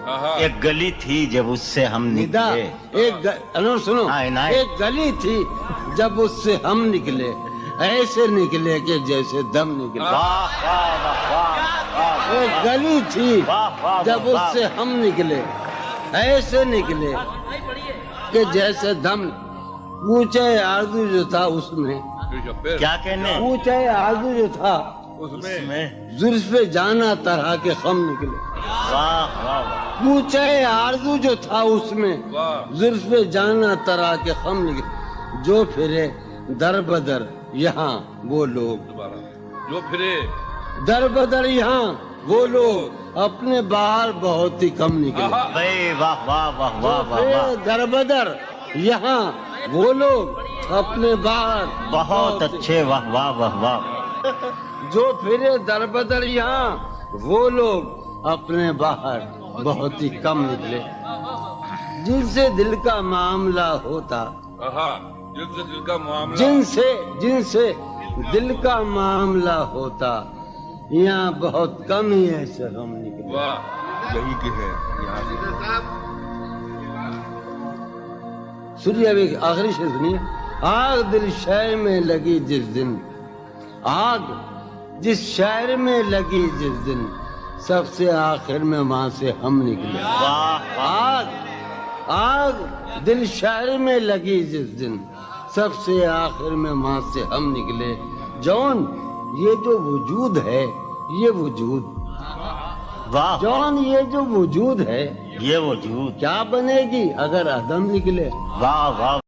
ایک گلی تھی جب اس سے ہم نکلے. انور سنو، عنایت. ایک گلی تھی جب اس سے ہم نکلے، ایسے نکلے کہ جیسے دم نکلے. واہ واہ واہ واہ واہ. ایک گلی تھی واہ واہ جب اس واہ. سے ہم نکلے، ایسے نکلے کہ جیسے دم. پوچھے آرزو جو تھا اس میں، کیا کہنے پوچھے آرزو جو تھا اس میں. زلف جانا طرح کے خم نکلے. واہ واہ واہ. پوچھے آرزو جو تھا اس میں، زلف جانا طرح کے خم نکلے. جو پھرے در بدر یہاں وہ لوگ، جو پھرے در بدر یہاں وہ لوگ، اپنے باہر بہت ہی کم نکلے. بھائی واہ واہ واہ واہ واہ پھرے واہ. در بدر یہاں وہ لوگ، اپنے باہر بہت اچھے. واہ واہ واہ واہ. جو پھرے در بدر یہاں وہ لوگ، اپنے باہر بہت ہی کم نکلے. جن سے دل کا معاملہ ہوتا، جن سے دل کا معاملہ، جن سے دل کا معاملہ ہوتا، یہاں بہت کم ہی ایسے ہم نکلے. واہ یہی کہ ہے یہاں سے. سنیے ابھی آخری شعر سنیے. آگ دل شہر میں لگی جس دن، آگ جس شہر میں لگی جس دن، سب سے آخر میں وہاں سے ہم نکلے. واہ واہ. آگ دل شہر میں لگی جس دن، سب سے آخر میں وہاں سے ہم نکلے. جون یہ جو وجود ہے، یہ وجود، واہ. جون یہ جو وجود ہے، یہ وجود. کیا بنے گی اگر عدم نکلے. واہ واہ.